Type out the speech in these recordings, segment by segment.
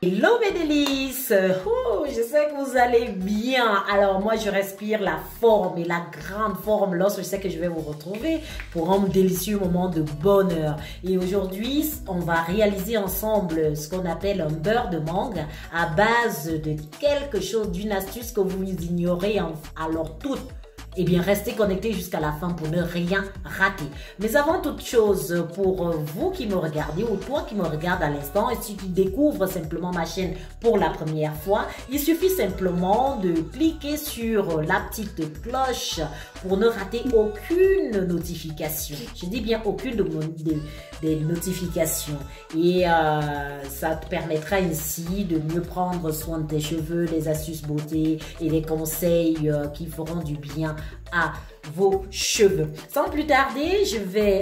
Hello mes délices, je sais que vous allez bien. Alors moi je respire la forme et la grande forme lorsque je sais que je vais vous retrouver pour un délicieux moment de bonheur. Et aujourd'hui on va réaliser ensemble ce qu'on appelle un beurre de mangue à base de quelque chose, d'une astuce que vous ignorez alors toute. Eh bien, restez connectés jusqu'à la fin pour ne rien rater. Mais avant toute chose, pour vous qui me regardez ou toi qui me regardes à l'instant et si tu découvres simplement ma chaîne pour la première fois, il suffit simplement de cliquer sur la petite cloche pour ne rater aucune notification. Je dis bien aucune des notifications. Et ça te permettra ainsi de mieux prendre soin de tes cheveux, les astuces beauté et les conseils qui feront du bien à vos cheveux. Sans plus tarder,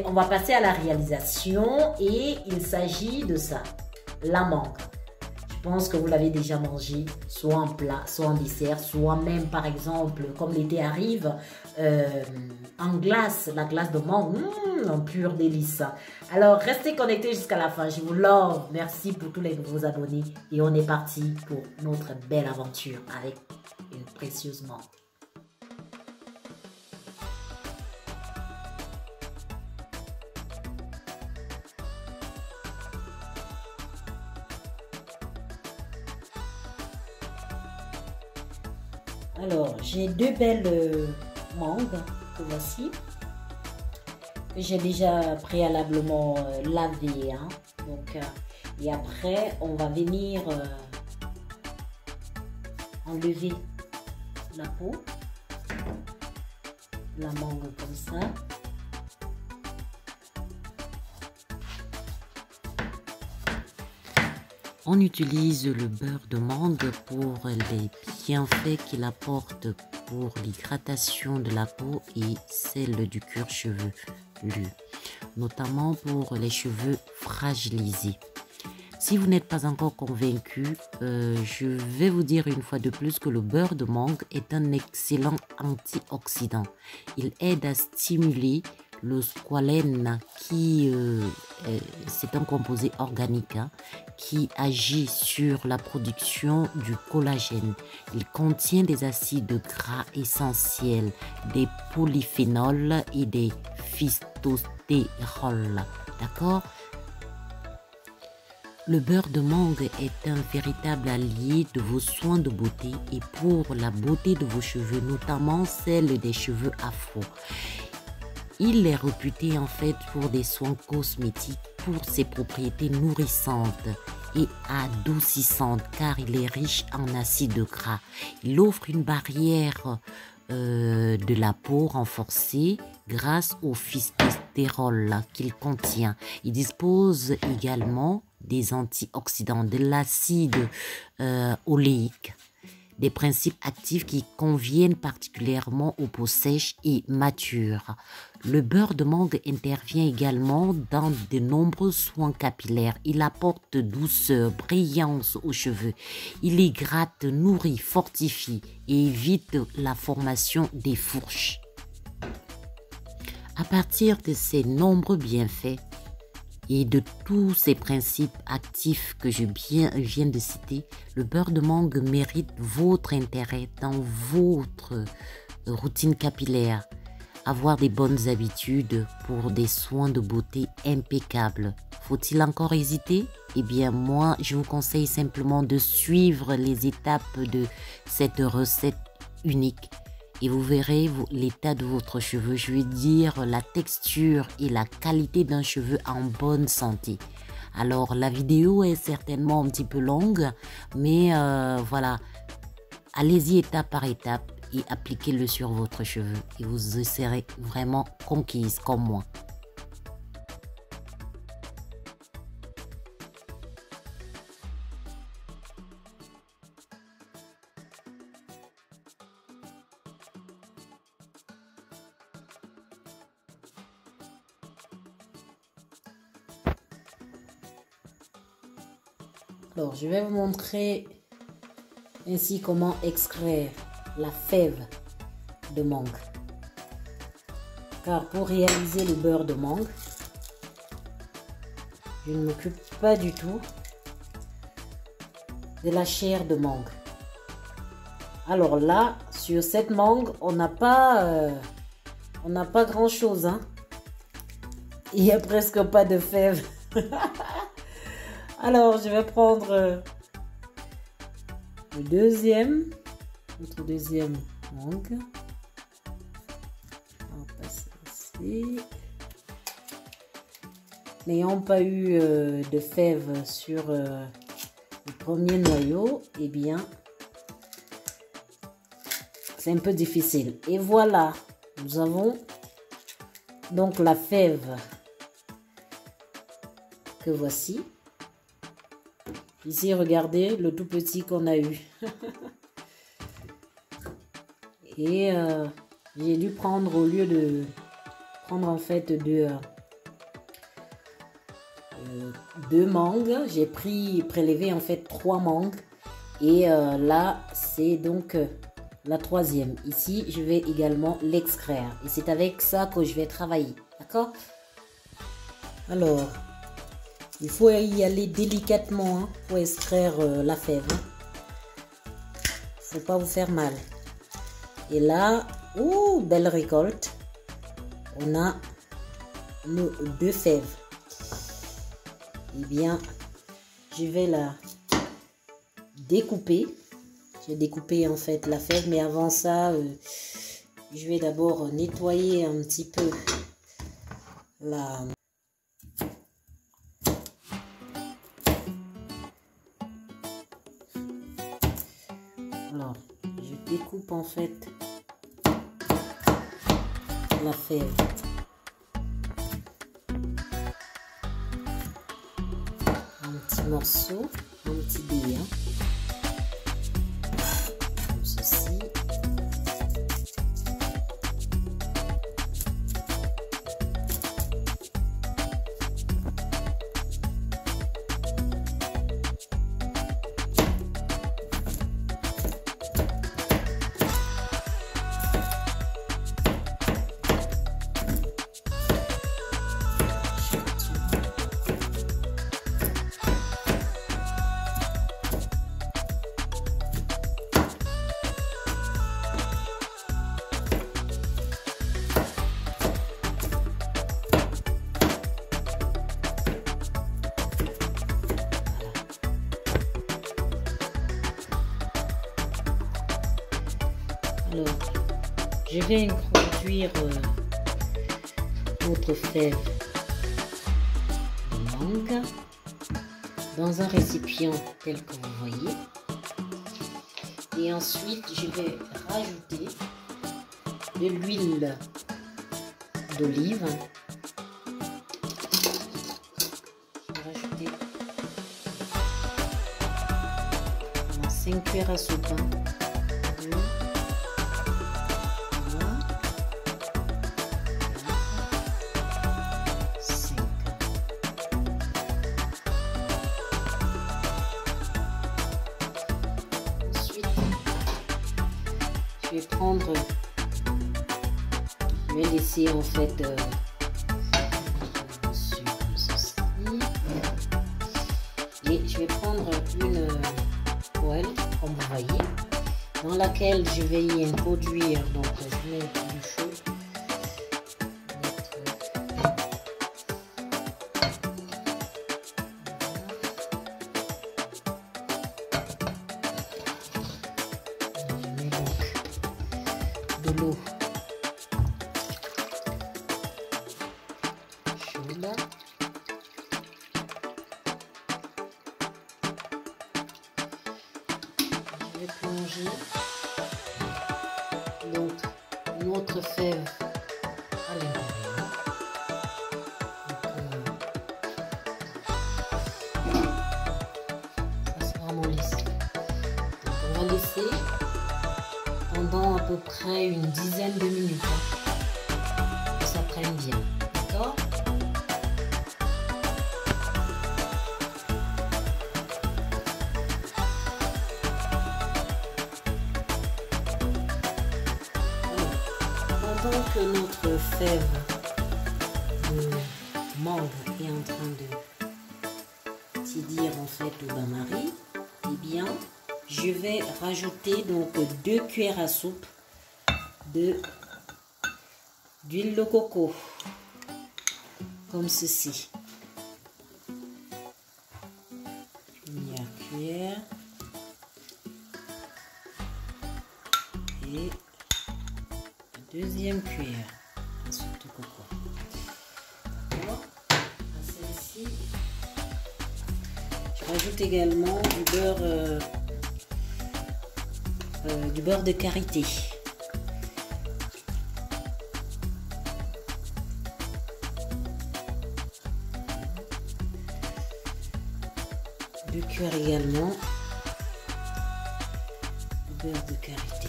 on va passer à la réalisation et il s'agit de ça, la mangue. Je pense que vous l'avez déjà mangé, soit en plat, soit en dessert, soit même par exemple, comme l'été arrive, en glace, la glace de mangue, un pur délice. Alors restez connectés jusqu'à la fin, je vous love, merci pour tous les nouveaux abonnés et on est parti pour notre belle aventure avec une précieuse mangue. Alors, j'ai deux belles mangues que voici, que j'ai déjà préalablement lavées. Hein. Donc, et après, on va venir enlever la peau, la mangue comme ça. On utilise le beurre de mangue pour les bienfaits qu'il apporte pour l'hydratation de la peau et celle du cuir chevelu, notamment pour les cheveux fragilisés. Si vous n'êtes pas encore convaincu, je vais vous dire une fois de plus que le beurre de mangue est un excellent antioxydant. Il aide à stimuler le squalène qui c'est un composé organique qui agit sur la production du collagène. Il contient des acides gras essentiels, des polyphénols et des phytostérols. D'accord? Le beurre de mangue est un véritable allié de vos soins de beauté et pour la beauté de vos cheveux, notamment celle des cheveux afro. Il est réputé en fait pour des soins cosmétiques, pour ses propriétés nourrissantes et adoucissantes car il est riche en acides gras. Il offre une barrière de la peau renforcée grâce au phytostérol qu'il contient. Il dispose également des antioxydants, de l'acide oléique, des principes actifs qui conviennent particulièrement aux peaux sèches et matures. Le beurre de mangue intervient également dans de nombreux soins capillaires. Il apporte douceur, brillance aux cheveux. Il hydrate, nourrit, fortifie et évite la formation des fourches. À partir de ces nombreux bienfaits, et de tous ces principes actifs que je viens de citer, le beurre de mangue mérite votre intérêt dans votre routine capillaire. Avoir des bonnes habitudes pour des soins de beauté impeccables. Faut-il encore hésiter? Eh bien moi, je vous conseille simplement de suivre les étapes de cette recette unique. Et vous verrez l'état de votre cheveu, je veux dire la texture et la qualité d'un cheveu en bonne santé. Alors la vidéo est certainement un petit peu longue, mais voilà, allez-y étape par étape et appliquez-le sur votre cheveu et vous serez vraiment conquise comme moi. Alors, je vais vous montrer ainsi comment extraire la fève de mangue. Car pour réaliser le beurre de mangue, je ne m'occupe pas du tout de la chair de mangue. Alors là, sur cette mangue, on n'a pas grand chose, hein. Il n'y a presque pas de fèves. Alors, je vais prendre notre deuxième mangue. On va passer ici. N'ayant pas eu de fèves sur le premier noyau, eh bien, c'est un peu difficile. Et voilà, nous avons donc la fève que voici. Ici, regardez le tout petit qu'on a eu. Et j'ai dû prendre, au lieu de prendre en fait deux mangues, j'ai prélevé en fait 3 mangues. Et là, c'est donc la troisième. Ici, je vais également l'extraire. Et c'est avec ça que je vais travailler. D'accord? Alors, il faut y aller délicatement, hein, pour extraire la fève. Il ne faut pas vous faire mal. Et là, belle récolte. On a nos 2 fèves. Eh bien, je vais la découper. J'ai découpé en fait la fève, mais avant ça, je vais d'abord nettoyer un petit peu la... Alors, je découpe en fait la fève. Un petit morceau, un petit dé, hein. Comme ceci. Alors, je vais introduire notre fève de mangue dans un récipient tel que vous voyez. Et ensuite, je vais rajouter de l'huile d'olive. Je vais rajouter 5 cuillères à soupe. Je vais prendre, je vais laisser en fait dessus comme ceci, et je vais prendre une poêle comme vous voyez, dans laquelle je vais y introduire, donc je mets du chaud, de l'eau chaude. Je vais plonger donc notre fève à l'intérieur. Ça c'est vraiment lisse. Donc on va laisser pendant à peu près une dizaine de minutes, hein, que ça prenne bien, d'accord? Pendant que notre fève de mangue est en train de tiédir en fait au bain-marie, bien. Je vais rajouter donc 2 cuillères à soupe d'huile de coco, comme ceci. Première cuillère et deuxième cuillère à soupe de coco. D'accord. Celle-ci, je rajoute également du beurre de karité. Deux cuillères également de beurre de karité.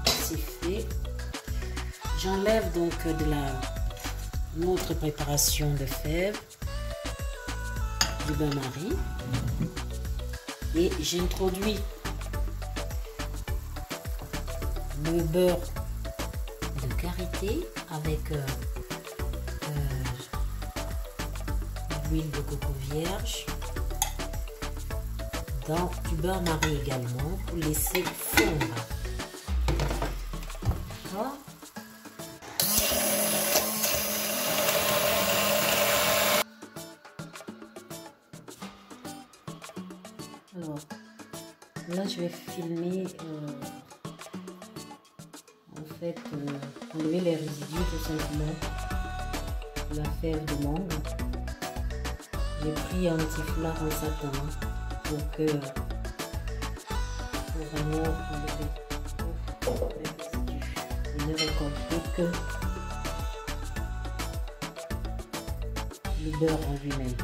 C'est fait. J'enlève donc de notre préparation de fèves, du bain-marie, et j'introduis le beurre de karité avec l'huile de coco vierge, dans du beurre-marie également, pour laisser fondre. D'accord. Alors, là je vais filmer, enlever les résidus tout simplement de la fève de mangue. J'ai pris un petit foulard en satin pour vraiment enlever les résidus. Je ne récolte que le beurre en lui-même.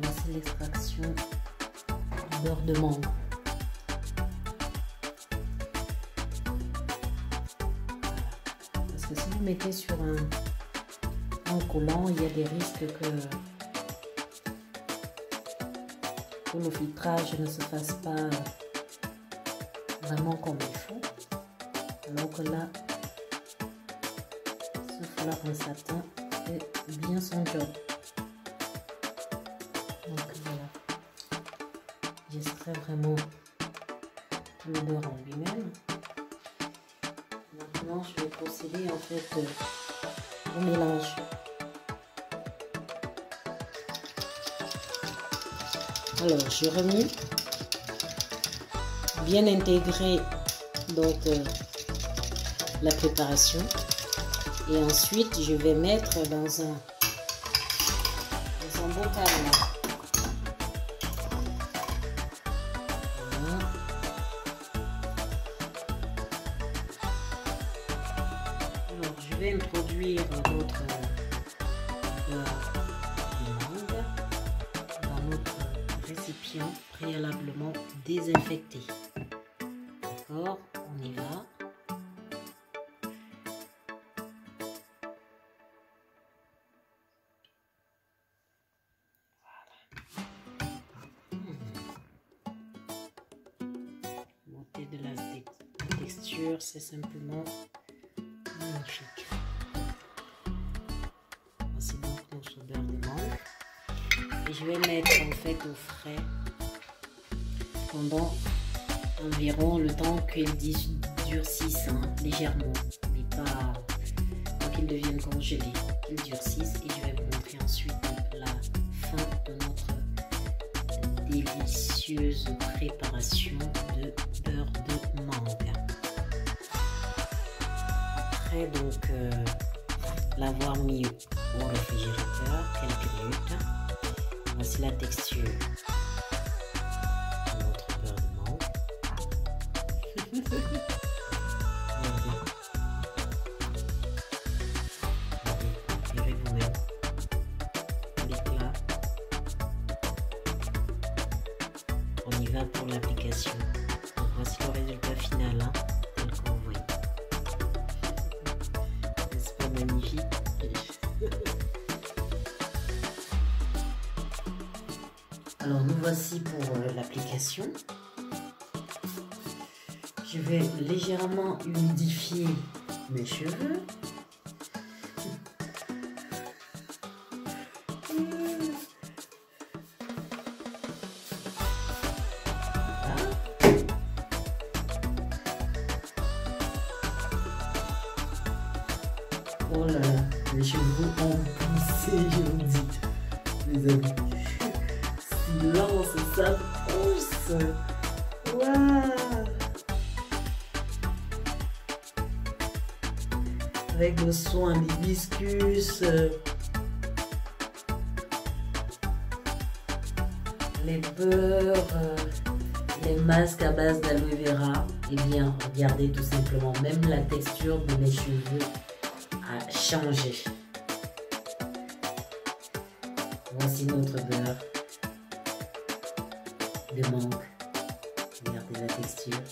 Voici l'extraction du beurre de mangue. Parce que si vous mettez sur un collant, il y a des risques que le filtrage ne se fasse pas vraiment comme il faut. Alors que là, ce foulard en satin fait bien son job. Donc voilà, j'extrais vraiment le beurre en lui-même. Maintenant, je vais procéder en fait au mélange. Alors, je remue, bien intégrer donc la préparation, et ensuite je vais mettre dans un bocal. Voilà. Alors, je vais introduire notre récipient préalablement désinfecté. D'accord, on y va. Voilà. Beauté de la texture, c'est simplement magnifique. Voici donc notre beurre de mangue. Et je vais mettre en fait au frais pendant environ le temps qu'ils durcissent, légèrement, mais pas qu'ils deviennent congelés, qu'ils durcissent. Et je vais vous montrer ensuite la fin de notre délicieuse préparation de beurre de mangue. Après donc l'avoir mis au réfrigérateur quelques minutes, voici la texture de notre beurre de mangue. Verrez vous-même l'éclat. On y va pour l'application. Voici le résultat final, tel qu'on voit. N'est-ce pas magnifique? Alors nous voici pour l'application. Je vais légèrement humidifier mes cheveux. Mes cheveux ont poussé, je vous dis. Les amis. Silence, ça pousse. Waouh. Avec le soin d'hibiscus. Les beurres, les masques à base d'aloe vera, et bien regardez tout simplement, même la texture de mes cheveux a changé. Voici notre beurre de mangue. Regardez la texture.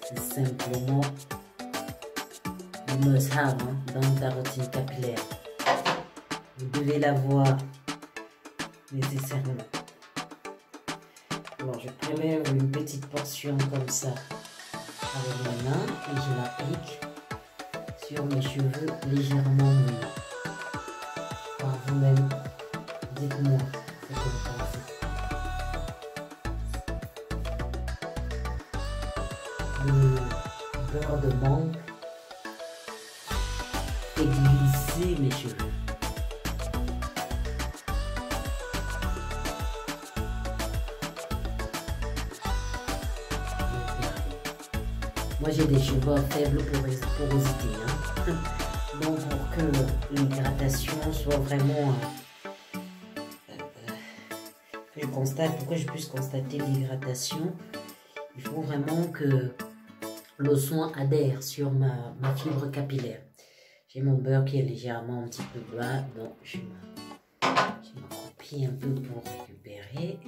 C'est simplement le must-have dans ta routine capillaire. Vous devez l'avoir nécessairement. Alors, je prélève une petite portion comme ça avec ma main et je l'applique sur mes cheveux légèrement mouillés. Par vous-même, dites-moi ce que vous pensez. Le beurre de mangue fait glisser mes cheveux. Moi j'ai des cheveux à faible porosité, donc pour que l'hydratation soit vraiment pour que je puisse constater l'hydratation, il faut vraiment que le soin adhère sur ma fibre capillaire. J'ai mon beurre qui est légèrement un petit peu bas, donc je m'approprie un peu pour récupérer.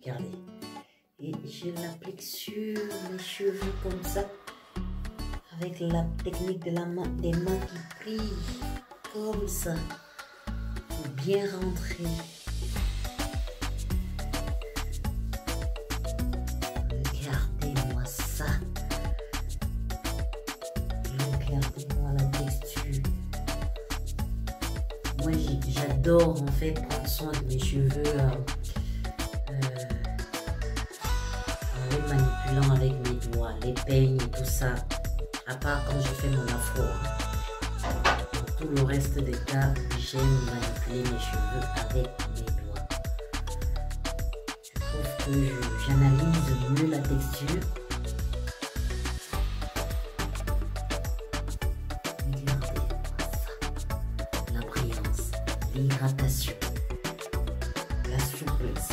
Regardez. Et je l'applique sur mes cheveux comme ça, avec la technique des mains qui plient, comme ça, pour bien rentrer. Regardez-moi ça. Regardez-moi la texture. Moi, j'adore en fait prendre soin de mes cheveux. Manipulant avec mes doigts, les peignes et tout ça, à part quand je fais mon afro. Dans tout le reste des cas, j'aime manipuler mes cheveux avec mes doigts. Je trouve que j'analyse mieux la texture. Regardez ça, la brillance, l'hydratation, la souplesse.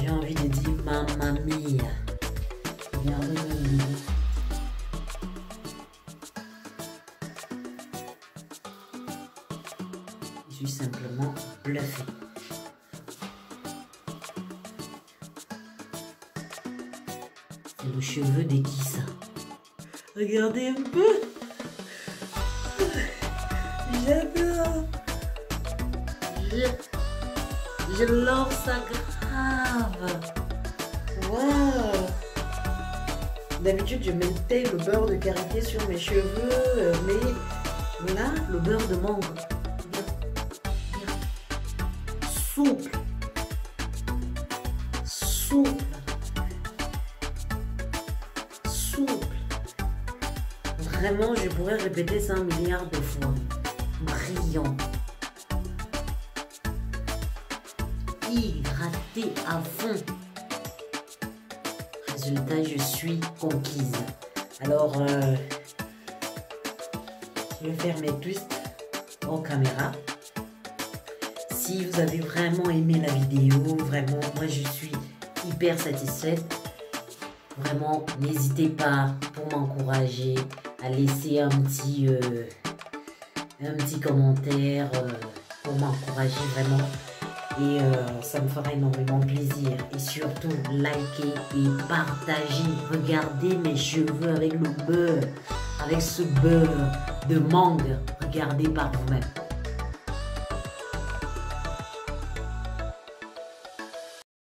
J'ai envie de dire mamma mia. Regardez-le. Je suis simplement bluffé. C'est le cheveu de qui ça? Regardez un peu. J'adore. Je lance ça grave. Waouh. D'habitude, je mettais le beurre de karité sur mes cheveux, mais là, le beurre de mangue. Souple. Souple. Souple. Vraiment, je pourrais répéter ça 1 milliard de fois. Brillant. Hydraté à fond. Résultat, je suis conquise. Alors, je vais faire mes twists en caméra. Si vous avez vraiment aimé la vidéo, vraiment, moi je suis hyper satisfaite. Vraiment, n'hésitez pas pour m'encourager à laisser un petit commentaire pour m'encourager vraiment. Et ça me fera énormément plaisir. Et surtout, likez et partagez. Regardez mes cheveux avec le beurre. Avec ce beurre de mangue. Regardez par vous-même.